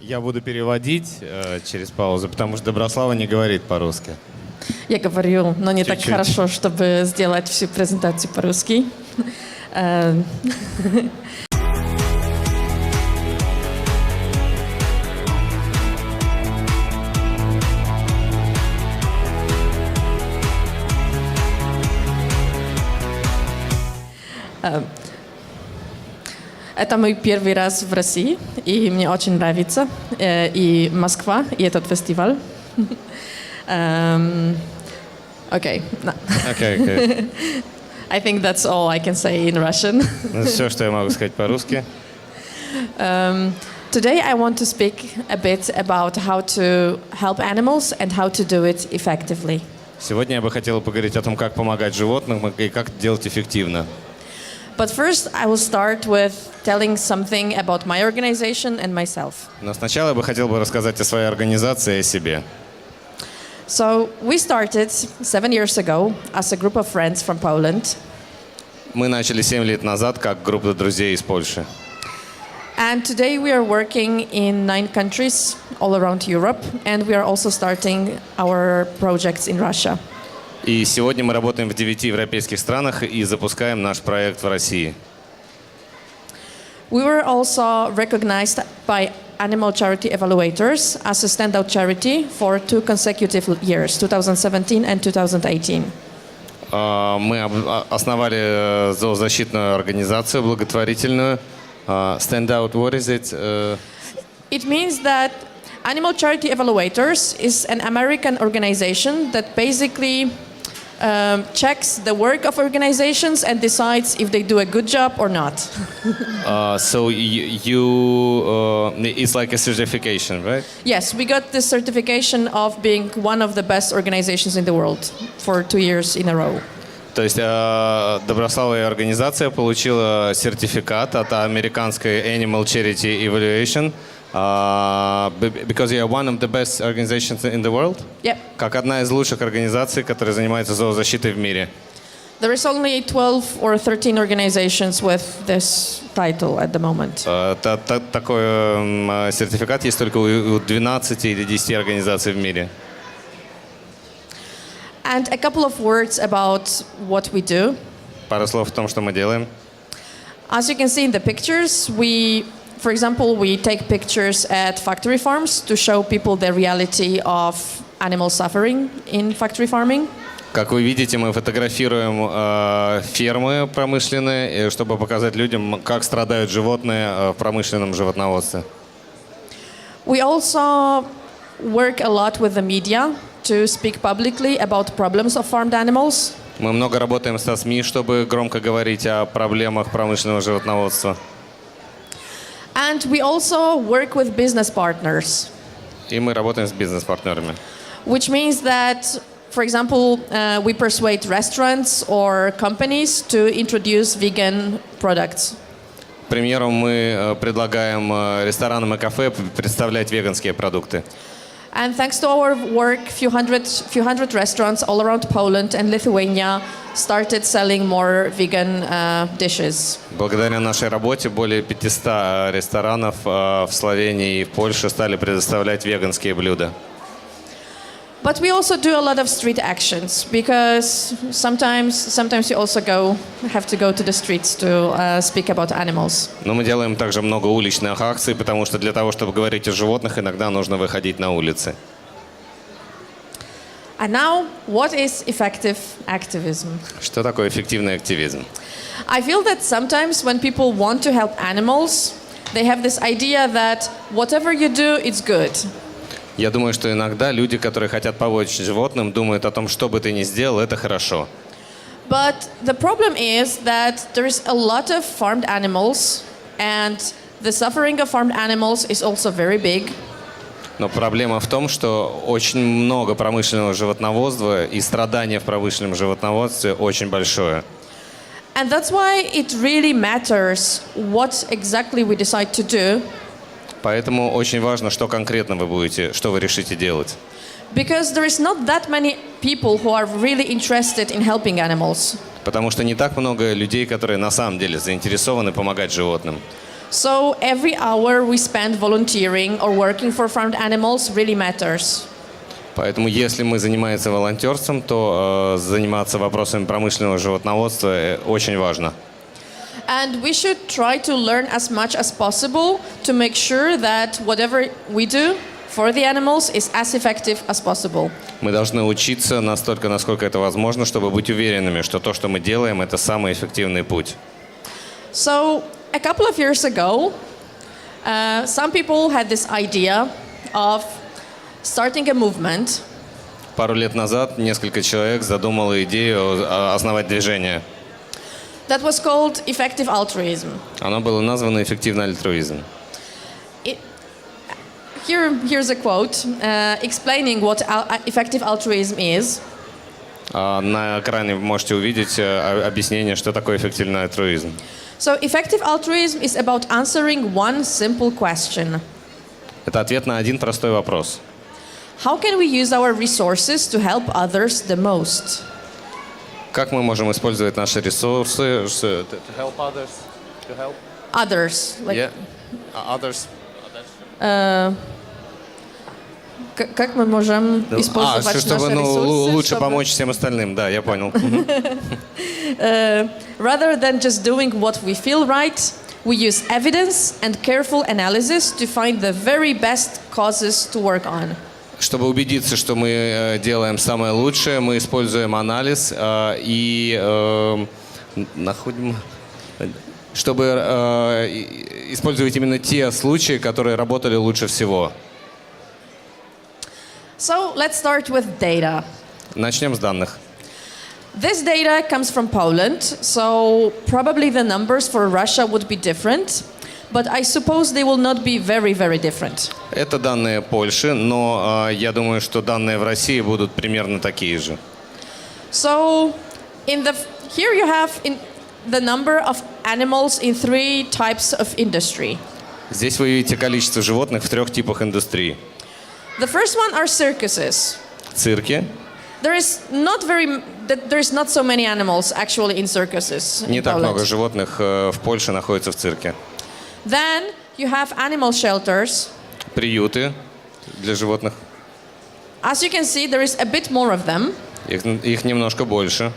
Я буду переводить через паузу, потому что Доброслава не говорит по-русски. Я говорю, но не так Чуть-чуть. хорошо, чтобы сделать всю презентацию по-русски. Это мой первый раз в России, и мне очень нравится. И Москва, и этот фестиваль. Okay. Okay. I think that's all I can say in Russian. Это все, что я могу сказать по-русски. Today I want to speak a bit about how to help animals and how to do it effectively. Сегодня я бы хотел поговорить о том, как помогать животным и как это делать эффективно. But first I will start with telling something about my organization and myself. Но сначала я бы хотел рассказать о своей организации и о себе. So we started 7 years ago as a group of friends from Poland. Мы начали 7 лет назад как группа друзей из Польши. And today we are working in 9 countries all around Europe, and we are also starting our projects in Russia. И сегодня мы работаем в 9 европейских странах и запускаем наш проект в России. We were also recognized by animal charity evaluators as a standout charity for 2 consecutive years, 2017 and 2018. Мы основали зоозащитную организацию благотворительную. Stand out, what is it? It means that Animal Charity Evaluators is an American organization that basically checks the work of organizations and decides if they do a good job or not. So it's like a certification, right? Yes, we got this certification of being one of the best organizations in the world for 2 years in a row. То есть Доброслава и организация получила сертификат от американской Animal Charity Evaluation because you are one of the best organizations in the world. Yep. Как одна из лучших организаций, которая занимается зоозащитой в мире. There is only 12 or 13 organizations with this title at the moment. Такой сертификат есть только у 12 или 10 организаций в мире. And a couple of words about what we do. Пару слов о том, что мы делаем. As you can see in the pictures, for example, we take pictures at factory farms to show people the reality of animal suffering in factory farming. Как вы видите, мы фотографируем фермы промышленные, чтобы показать людям, как страдают животные в промышленном животноводстве. We also work a lot with the media to speak publicly about problems of farmed animals. Мы много работаем со СМИ, чтобы громко говорить о проблемах промышленного животноводства. And we also work with business partners. И мы работаем с бизнес-партнерами. Which means that, for example, we persuade restaurants or companies to introduce vegan products. К примеру, мы предлагаем ресторанам и кафе представлять веганские продукты. And thanks to our work, few hundred restaurants all around Poland and Lithuania started selling more vegan dishes. Благодаря нашей работе более 500 ресторанов в Словении и в Польше стали предоставлять веганские блюда. But we also do a lot of street actions because sometimes you also have to go to the streets to speak about animals. Но мы делаем также много уличных акций, потому что для того, чтобы говорить о животных, иногда нужно выходить на улицы. And now, what is effective activism? Что такое эффективный активизм? I feel that sometimes when people want to help animals, they have this idea that whatever you do, it's good. Я думаю, что иногда люди, которые хотят помочь животным, думают о том, что бы ты ни сделал, это хорошо. But the problem is that there is a lot of farmed animals, and the suffering of farmed animals is also very big. Но проблема в том, что очень много промышленного животноводства и страдания в промышленном животноводстве очень большое. And that's why it really matters what exactly we decide to do. Поэтому очень важно, что конкретно вы решите делать. Because there is not that many people who are really interested in helping animals. Потому что не так много людей, которые на самом деле заинтересованы помогать животным. So every hour we spend volunteering or working for farmed animals really matters. Поэтому, если мы занимаемся волонтерством, то заниматься вопросами промышленного животноводства очень важно. And we should try to learn as much as possible to make sure that whatever we do for the animals is as effective as possible. Мы должны учиться настолько, насколько это возможно, чтобы быть уверенными, что то, что мы делаем, это самый эффективный путь. So a couple of years ago, some people had this idea of starting a movement. Пару лет назад несколько человек задумало идею основать движение. That was called effective altruism. Оно было названо «эффективный альтруизм». Here's a quote explaining what effective altruism is. На экране вы можете увидеть объяснение, что такое эффективный альтруизм. So effective altruism is about answering one simple question. Это ответ на один простой вопрос. How can we use our resources to help others the most? Как мы можем использовать наши ресурсы, to help others, to help Others, like, others. как мы можем использовать чтобы наши ресурсы, лучше чтобы- помочь всем остальным, да, я понял. Rather than just doing what we feel right, we use evidence and careful analysis to find the very best causes to work on. Чтобы убедиться, что мы делаем самое лучшее, мы используем анализ и находим, чтобы использовать именно те случаи, которые работали лучше всего. So let's start with data. Начнем с данных. This data comes from Poland, so probably the numbers for Russia would be different, but I suppose they will not be very, very different. Это данные Польши, но я думаю, что данные в России будут примерно такие же. So here you have the number of animals in 3 types of industry. Здесь вы видите количество животных в 3 типах индустрии. The first one are circuses. Цирки. There is not so many animals actually in circuses. Не in так Poland. много животных в Польше находится в цирке. Then you have animal shelters. Приюты для животных. As you can see, there is a bit more of them. Их немножко больше.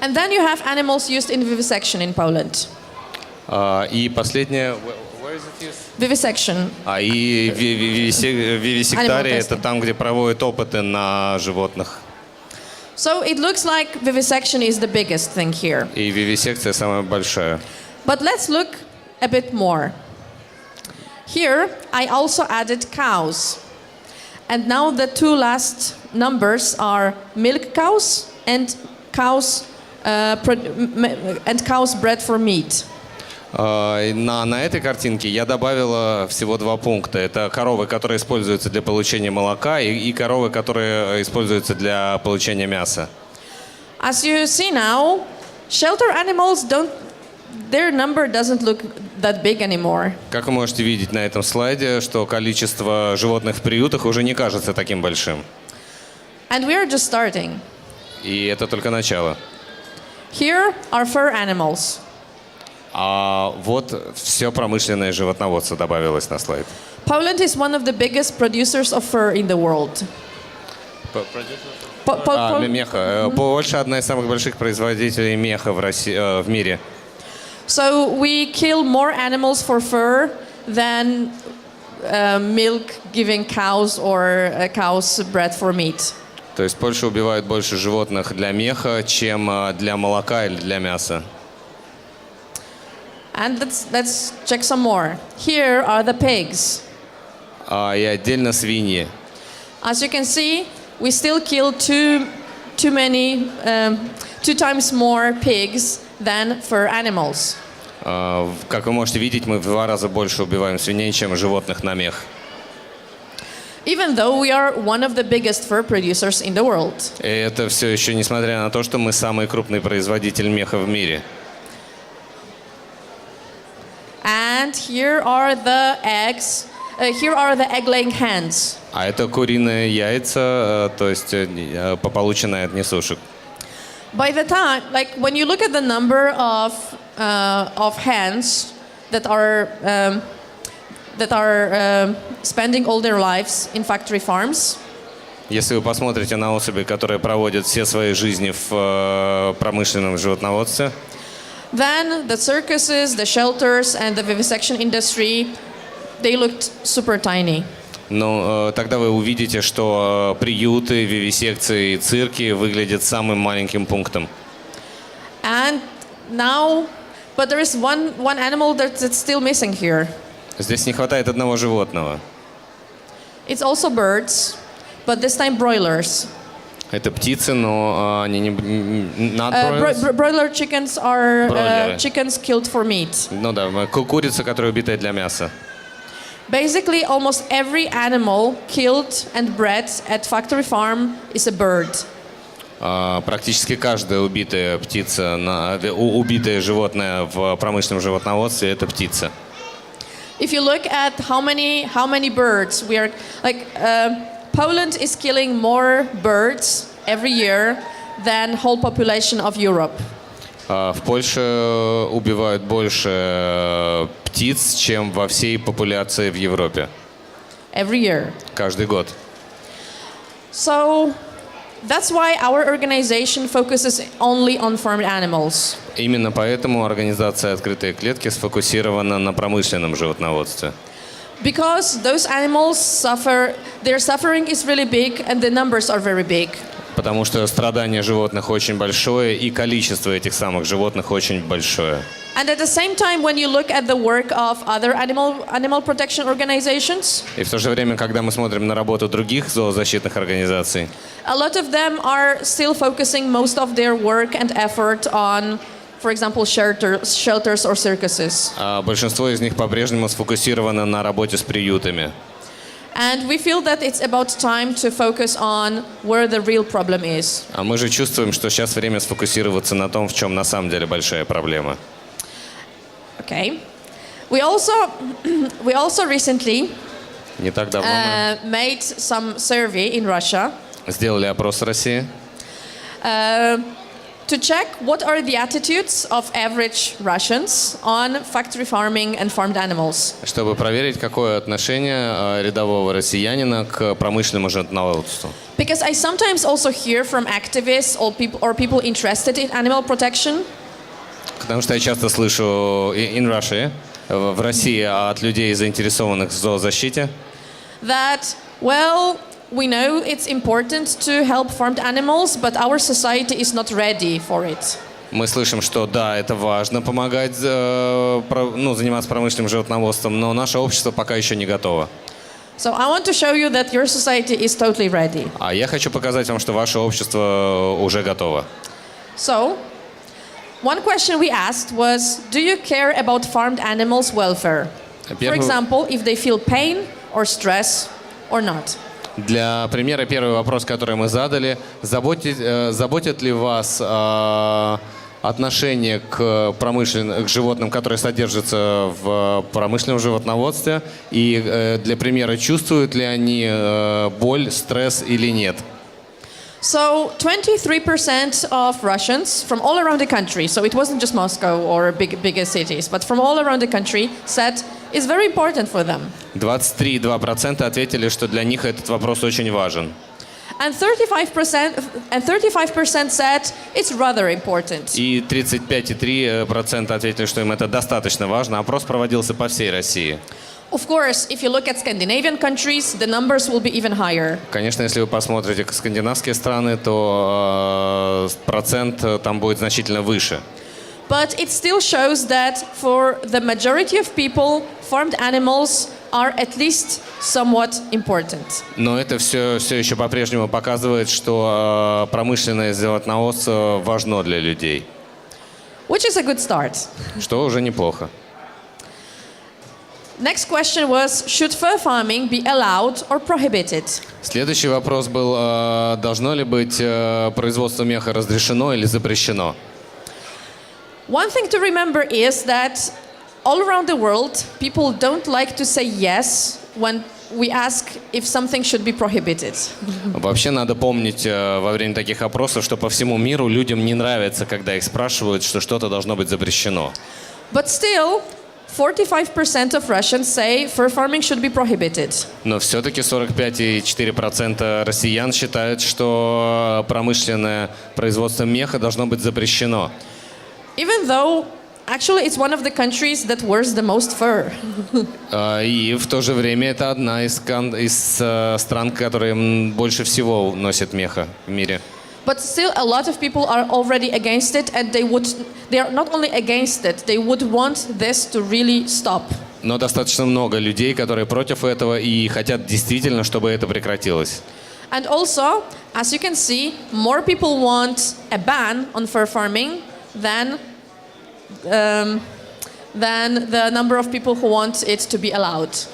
And then you have animals used in vivisection in Poland. И последнее... Where is it used? Vivisection. И вивисектария Animal это testing. там, где проводят опыты на животных. So it looks like vivisection is the biggest thing here. И вивисекция самая большая. But let's look a bit more. Here, I also added cows. And now the 2 last numbers are milk cows and cows bred for meat. На этой картинке я добавила всего 2 пункта. Это коровы, которые используются для получения молока, и коровы, которые используются для получения мяса. As you see now, shelter animals their number doesn't look that big anymore. Как вы можете видеть на этом слайде, что количество животных в приютах уже не кажется таким большим. And we are just starting. И это только начало. Here are fur animals. А вот все промышленное животноводство добавилось на слайд. Poland is one of the biggest producers of fur in the world. Меха. Польша одна из самых больших производителей меха в мире. So we kill more animals for fur than milk-giving cows or cows bred for meat. То есть Польша убивает больше животных для меха, чем для молока или для мяса. And let's check some more. Here are the pigs. И отдельно свиньи. As you can see, we still kill two times more pigs than fur animals. Как вы можете видеть, мы в 2 раза больше убиваем свиней, чем животных на мех. Even though we are one of the biggest fur producers in the world. И это все еще несмотря на то, что мы самый крупный производитель меха в мире. And here are the eggs. Here are the egg-laying hens. А это куриные яйца, то есть полученные от несушек. By the time, like when you look at the number of hens that are spending all their lives in factory farms. Если вы посмотрите на особи, которые проводят все свои жизни в промышленном животноводстве, Then the circuses, the shelters, and the vivisection industry, they looked super tiny. ну, тогда вы увидите, что приюты, вивисекции и цирки выглядят самым маленьким пунктом. And now, but there is one animal that's still missing here. Здесь не хватает одного животного. It's also birds, but this time broilers. Это птицы, но они не... not broilers. Broiler chickens are Бройлеры. chickens killed for meat. Ну да, курица, которая убитая для мяса. Basically, almost every animal killed and bred at factory farm is a bird. Практически каждая убитая птица, убитое животное в промышленном животноводстве – это птица. If you look at how many birds we are like, Poland is killing more birds every year than whole population of Europe. В Польше убивают больше птиц, чем во всей популяции в Европе. Every year. Каждый год. So that's why our organization focuses only on farmed animals. Именно поэтому организация «Открытые клетки» сфокусирована на промышленном животноводстве. Because those animals suffer, their suffering is really big and the numbers are very big. Потому что страдание животных очень большое, и количество этих самых животных очень большое. And at the same time, when you look at the work of other animal protection organizations, И в то же время, когда мы смотрим на работу других зоозащитных организаций, a lot of them are still focusing most of their work and effort on, for example, shelters or circuses. большинство из них по-прежнему сфокусировано на работе с приютами. And we feel that it's about time to focus on where the real problem is. А мы же чувствуем, что сейчас время сфокусироваться на том, в чем на самом деле большая проблема. Okay. We also recently Не так давно мы made some survey in Russia сделали опрос в России, to check what are the attitudes of average Russians on factory farming and farmed animals. чтобы проверить, какое отношение рядового россиянина к промышленному животноводству. Because I sometimes also hear from activists or people interested in animal protection Потому что я часто слышу in Russia, в России от людей, заинтересованных в зоозащите, that, well, we know it's important to help farmed animals, but our society is not ready for it. мы слышим, что да, это важно помогать, заниматься промышленным животноводством, но наше общество пока еще не готово. So I want to show you that your society is totally ready. А я хочу показать вам, что ваше общество уже готово. So, one question we asked was, do you care about farmed animals' welfare? For example, if they feel pain or stress or not. Для примера, первый вопрос, который мы задали, заботит ли вас отношение к животным, которые содержатся в промышленном животноводстве, и для примера, чувствуют ли они боль, стресс или нет? So 23% of Russians from all around the country, so it wasn't just Moscow or bigger cities, but from all around the country said it's very important for them. 23,2% ответили, что для них этот вопрос очень важен. And 35% said it's rather important. И 35,3% ответили, что им это достаточно важно. Опрос проводился по всей России. Of course, if you look at Scandinavian countries, the numbers will be even higher. Конечно, если вы посмотрите скандинавские страны, то процент там будет значительно выше. But it still shows that for the majority of people, farmed animals are at least somewhat important. Но это все еще по-прежнему показывает, что промышленное животноводство важно для людей. Which is a good start. Что уже неплохо. Next question was, should fur farming be allowed or prohibited? Следующий вопрос был, должно ли быть производство меха разрешено или запрещено? One thing to remember is that all around the world, people don't like to say yes when we ask if something should be prohibited. Вообще надо помнить во время таких опросов, что по всему миру людям не нравится, когда их спрашивают, что что-то должно быть запрещено. But still, 45% of Russians say fur farming should be prohibited. Но все-таки 45,4% россиян считают, что промышленное производство меха должно быть запрещено. Even though actually it's one of the countries that wears the most fur. И в то же время это одна из стран, которые больше всего носят меха в мире. But still a lot of people are already against it, and they are not only against it, they would want this to really stop. Но достаточно много людей, которые против этого и хотят действительно, чтобы это прекратилось. And also, as you can see, more people want a ban on fur farming than the number of people who want it to be allowed.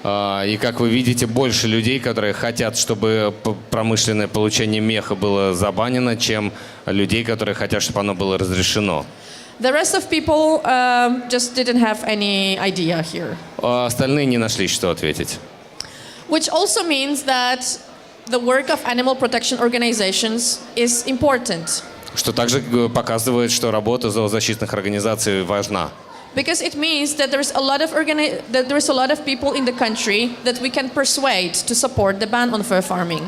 И как вы видите, больше людей, которые хотят, чтобы промышленное получение меха было забанено, чем людей, которые хотят, чтобы оно было разрешено. The rest of people just didn't have any idea here. Остальные не нашли, что ответить. Which also means that the work of animal protection organizations is important. Что также показывает, что работа зоозащитных организаций важна. Because it means that there's a lot of people in the country that we can persuade to support the ban on fur farming.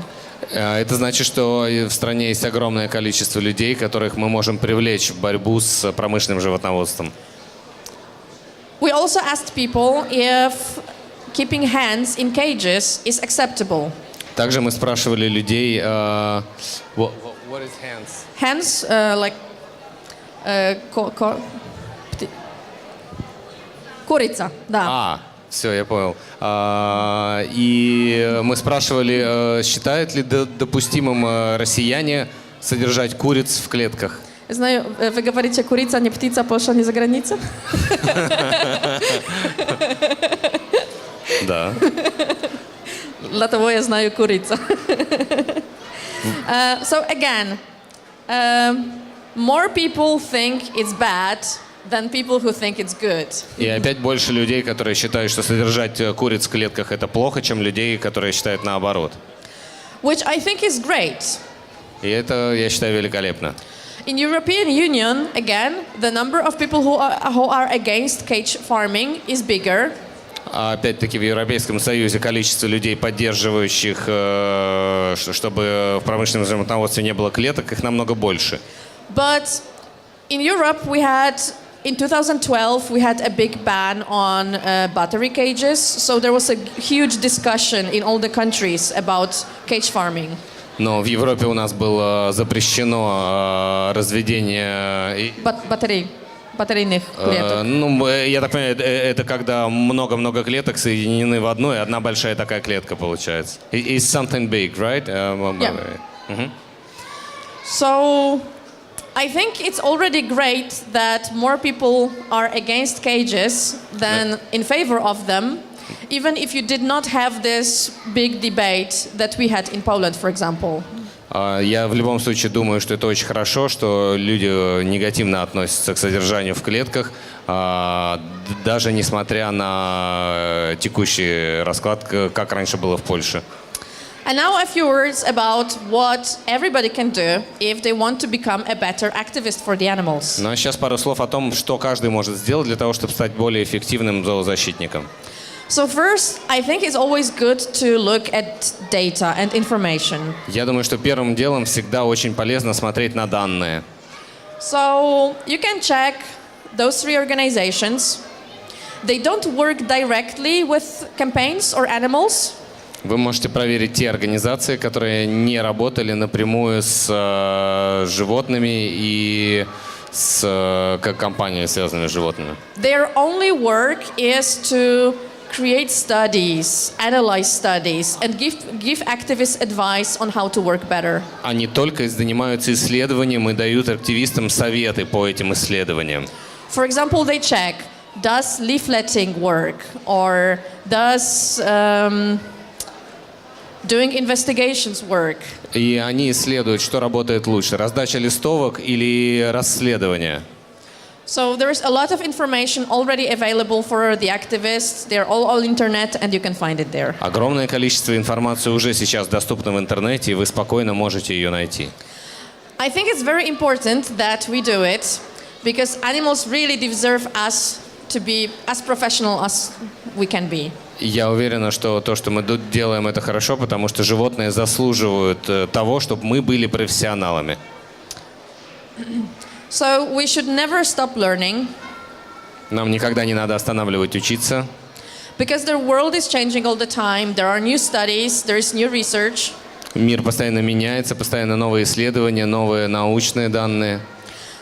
Это значит, что в стране есть огромное количество людей, которых мы можем привлечь в борьбу с промышленным животноводством. We also asked people if keeping hens in cages is acceptable. Также мы спрашивали людей, what is hens? Hens, like курица, да. Все, я понял. И мы спрашивали, считают ли допустимым россияне содержать куриц в клетках? Знаю, вы говорите курица, не птица, потому что они за границей? Да. Для того я знаю курица. So again, more people think it's bad than people who think it's good. И опять больше людей, которые считают, что содержать куриц в клетках это плохо, чем людей, которые считают наоборот. Which I think is great. И это, я считаю, великолепно. In European Union, again, the number of people who are against cage farming is bigger. Опять-таки в Европейском Союзе количество людей, поддерживающих, чтобы в промышленном животноводстве не было клеток, их намного больше. But in Europe, in 2012, we had a big ban on battery cages. So there was a huge discussion in all the countries about cage farming. Но в Европе у нас было запрещено разведение батарейных клеток. Я так понимаю, это когда много-много клеток соединены в одну, и одна большая такая клетка получается. It's something big, right? Yeah. So I think it's already great that more people are against cages than in favor of them, even if you did not have this big debate that we had in Poland, for example. Я в любом случае думаю, что это очень хорошо, что люди негативно относятся к содержанию в клетках, даже несмотря на текущий расклад, как раньше было в Польше. And now a few words about what everybody can do if they want to become a better activist for the animals. Ну а сейчас пару слов о том, что каждый может сделать для того, чтобы стать более эффективным зоозащитником. So first, I think it's always good to look at data and information. Я думаю, что первым делом всегда очень полезно смотреть на данные. So you can check those three organizations. They don't work directly with campaigns or animals. Вы можете проверить те организации, которые не работали напрямую с животными и с компаниями, связанными с животными. Their only work is to create studies, analyze studies, and give activists advice on how to work better. Они только занимаются исследованием и дают активистам советы по этим исследованиям. For example, they check, does leafleting work, or does doing investigations work? И они исследуют, что работает лучше, раздача листовок или расследование. So there's a lot of information already available for the activists. They're all on internet, and you can find it there. Огромное количество информации уже сейчас доступно в интернете, и вы спокойно можете ее найти. I think it's very important that we do it, because animals really deserve us to be as professional as we can be. Я уверен, что то, что мы тут делаем, это хорошо, потому что животные заслуживают того, чтобы мы были профессионалами. So we should never stop learning. Нам никогда не надо останавливать учиться, Because the world is changing all the time. There are new studies, there is new research. мир постоянно меняется, постоянно новые исследования, новые научные данные.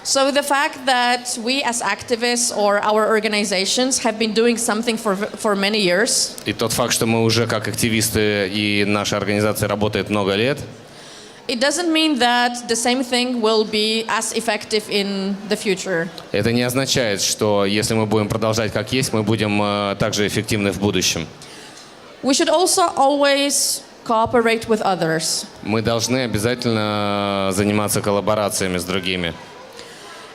So the fact that we as activists or our organizations have been doing something for many years, И тот факт, что мы уже как активисты и наша организация работает много лет, it doesn't mean that the same thing will be as effective in the future. это не означает, что если мы будем продолжать как есть, мы будем также эффективны в будущем. We should also always cooperate with others. Мы должны обязательно заниматься коллаборациями с другими.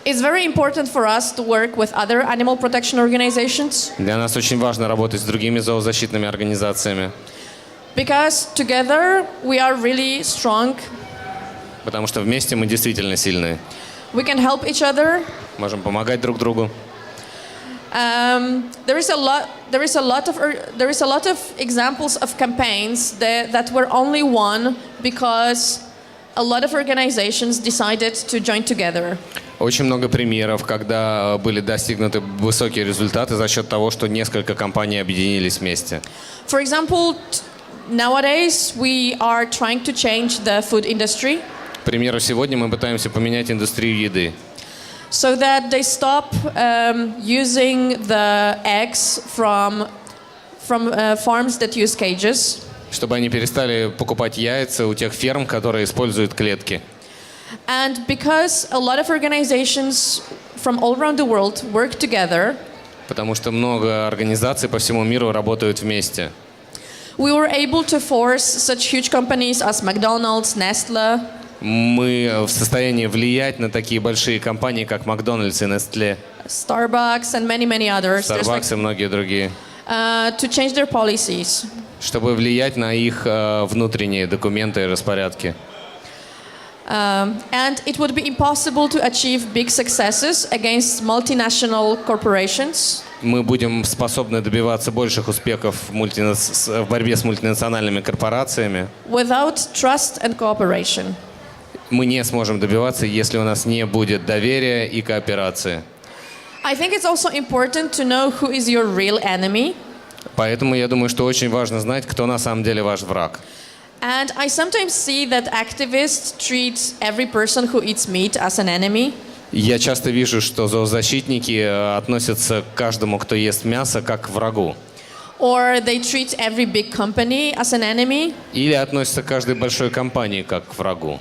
It's very important for us to work with other animal protection organizations Для нас очень важно работать с другими зоозащитными организациями, because together we are really strong. потому что вместе мы действительно сильные. We can help each other. Можем помогать друг другу. There is a lot of examples of campaigns that were only won because a lot of organizations decided to join together. Очень много примеров, когда были достигнуты высокие результаты за счет того, что несколько компаний объединились вместе. For example, nowadays we are trying to change the food industry. К примеру, сегодня мы пытаемся поменять индустрию еды, So that they stop using the eggs from farms that use cages, чтобы они перестали покупать яйца у тех ферм, которые используют клетки. and because a lot of organizations from all around the world work together, Потому что много организаций по всему миру работают вместе. we were able to force such huge companies as McDonald's, Nestle, Мы в состоянии влиять на такие большие компании, как Макдональдс и Nestle, Starbucks, and many others. There's Starbucks и многие другие, to change their policies. чтобы влиять на их внутренние документы и распорядки. And it would be impossible to achieve big successes against multinational corporations Мы будем способны добиваться больших успехов в борьбе с мультинациональными корпорациями. without trust and cooperation. Мы не сможем добиваться, если у нас не будет доверия и кооперации. I think it's also important to know who is your real enemy. Поэтому я думаю, что очень важно знать, кто на самом деле ваш враг. And I sometimes see that activists treat every person who eats meat as an enemy. Я часто вижу, что зоозащитники относятся к каждому, кто ест мясо, как к врагу. Or they treat every big company as an enemy. Или относятся к каждой большой компании, как к врагу.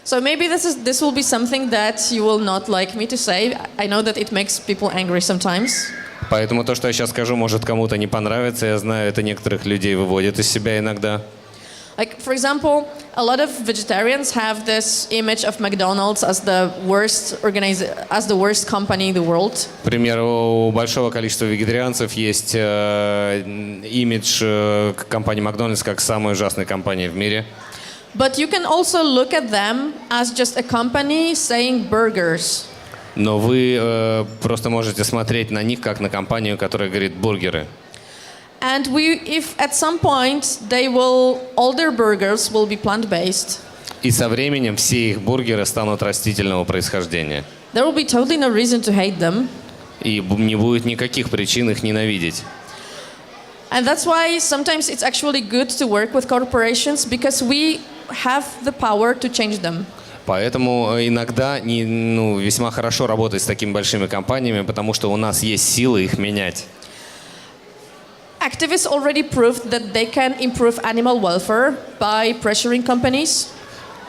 So maybe this will be something that you will not like me to say. I know that it makes people angry sometimes. Поэтому то, что я сейчас скажу, может кому-то не понравиться. Я знаю, это некоторых людей выводит из себя иногда. Like, for example, a lot of vegetarians have this image of McDonald's as the worst company in the world. К примеру, у большого количества вегетарианцев есть имидж компании Макдональдс как самой ужасной компании в мире. But you can also look at them as just a company saying burgers. Но вы просто можете смотреть на них как на компанию, которая говорит бургеры. And if at some point all their burgers will be plant-based, И со временем все их бургеры станут растительного происхождения. there will be totally no reason to hate them. И не будет никаких причин их ненавидеть. And that's why sometimes it's actually good to work with corporations because we have the power to change them. Поэтому иногда весьма хорошо работать с такими большими компаниями, потому что у нас есть силы их менять. Activists already proved that they can improve animal welfare by pressuring companies.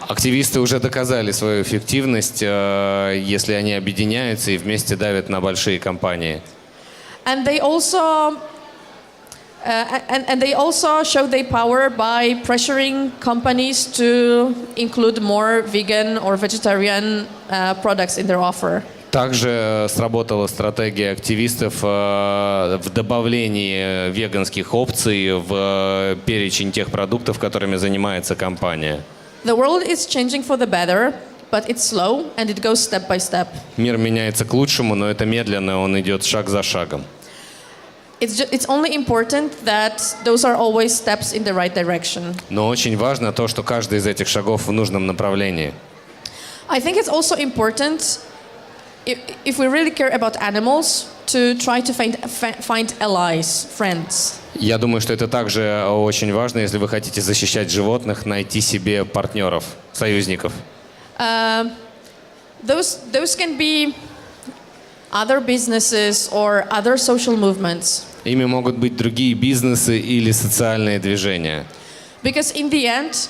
Активисты уже доказали свою эффективность, если они объединяются и вместе давят на большие компании. And they also show their power by pressuring companies to include more vegan or vegetarian products in their offer. Также сработала стратегия активистов в добавлении веганских опций в перечень тех продуктов, которыми занимается компания. The world is changing for the better, but it's slow and it goes step by step. Мир меняется к лучшему, но это медленно, он идет шаг за шагом. it's only important that those are always steps in the right direction. Но очень важно то, что каждый из этих шагов в нужном направлении. I think it's also important, if we really care about animals, to try to find allies, friends. Я думаю, что это также очень важно, если вы хотите защищать животных, найти себе партнеров, союзников. Those can be other businesses or other social movements. Ими могут быть другие бизнесы или социальные движения. Because in the end,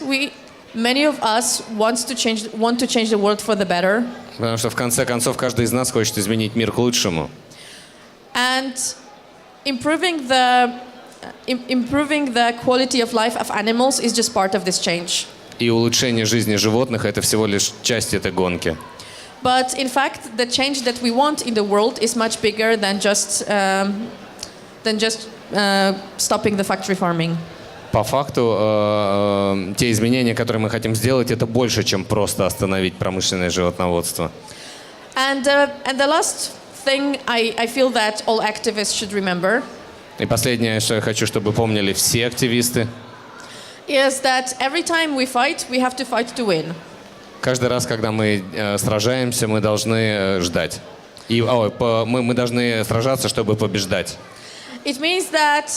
many of us want to change the world for the better. Потому что в конце концов каждый из нас хочет изменить мир к лучшему. And improving the quality of life of animals is just part of this change. И улучшение жизни животных – это всего лишь часть этой гонки. But in fact, the change that we want in the world is much bigger than just stopping the factory farming. По факту, те изменения, которые мы хотим сделать, это больше, чем просто остановить промышленное животноводство. And the last thing I feel that all activists should remember. И последнее, что я хочу, чтобы помнили все активисты, is that every time we fight, we have to fight to win. каждый раз, когда мы сражаемся, мы должны ждать. И мы должны сражаться, чтобы побеждать. It means that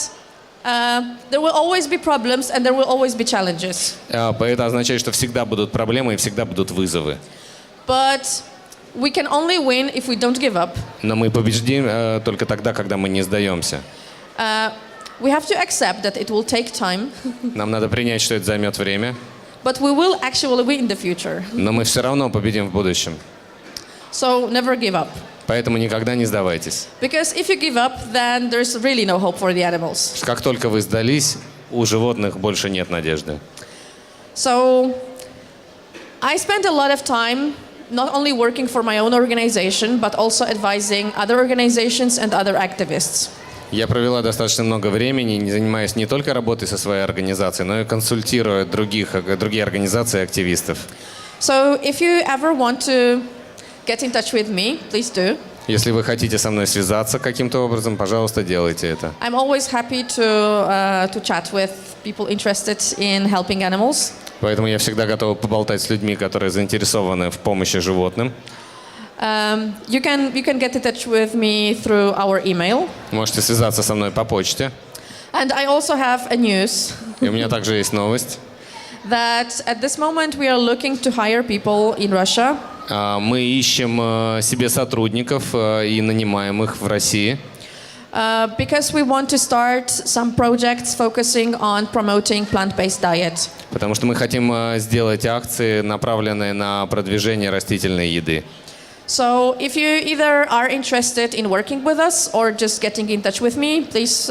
there will always be problems and there will always be challenges. Это означает, что всегда будут проблемы и всегда будут вызовы. But we can only win if we don't give up. Но мы победим только тогда, когда мы не сдаемся. We have to accept that it will take time. Нам надо принять, что это займет время. But we will actually win in the future. Но мы все равно победим в будущем. So never give up. Поэтому никогда не сдавайтесь. Because if you give up, then there's really no hope for the animals. Как только вы сдались, у животных больше нет надежды. So I spent a lot of time not only working for my own organization, but also advising other organizations and other activists. Я провела достаточно много времени, не занимаясь не только работой со своей организацией, но и консультируя другие организации и активистов. So if you ever want to get in touch with me, please do. Если вы хотите со мной связаться каким-то образом, пожалуйста, делайте это. I'm always happy to chat with people interested in helping animals. Поэтому я всегда готова поболтать с людьми, которые заинтересованы в помощи животным. You can get in touch with me through our email. Можете связаться со мной по почте. And I also have a news. И у меня также есть новость. That at this moment we are looking to hire people in Russia. Мы ищем себе сотрудников и нанимаем их в России. Because we want to start some projects focusing on promoting plant-based diet. Потому что мы хотим сделать акции, направленные на продвижение растительной еды. So if you either are interested in working with us or just getting in touch with me, please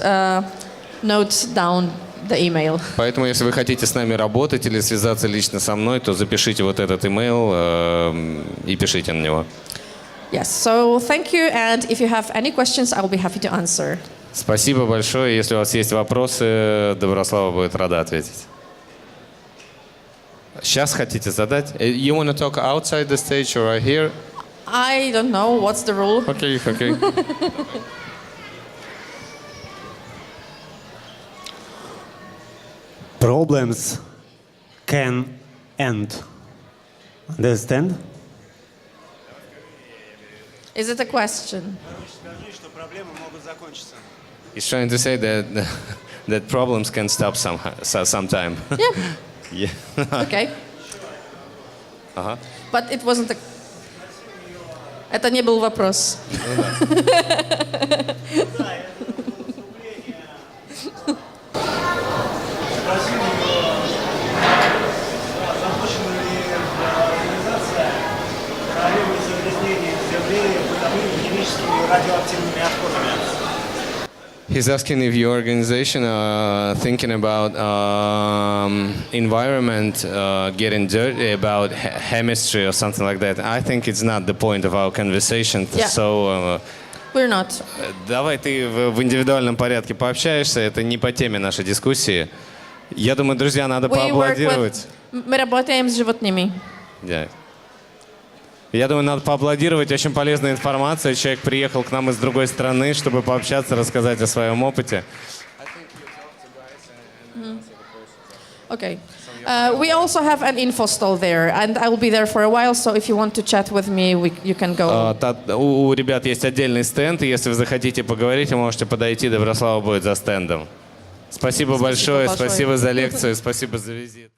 note down the email. Поэтому, если вы хотите с нами работать или связаться лично со мной, то запишите вот этот email и пишите на него. Yes, so thank you, and if you have any questions, I will be happy to answer. Спасибо большое. Если у вас есть вопросы, Доброслава будет рада ответить. Сейчас хотите задать? You want to talk outside the stage or right here? I don't know what's the rule. Okay. Problems can end. Understand? Is it a question? He's trying to say that problems can stop sometime. Yeah. Yeah. Okay. But it wasn't a... Это не был вопрос. He's asking if your organization thinking about environment getting dirty, about chemistry or something like that. I think it's not the point of our conversation. Yeah. So We're not. давай ты в индивидуальном порядке пообщаешься. Это не по теме нашей дискуссии. Я думаю, друзья, надо поаплодировать. Мы работаем с животными. Yeah. Я думаю, надо поаплодировать. Очень полезная информация. Человек приехал к нам из другой страны, чтобы пообщаться, рассказать о своем опыте. Okay. We also have an info stall there, and I will be there for a while, so if you want to chat with me, you can go. У ребят есть отдельный стенд, и если вы захотите поговорить, вы можете подойти, Доброслава будет за стендом. Спасибо большое, спасибо за лекцию, спасибо за визит.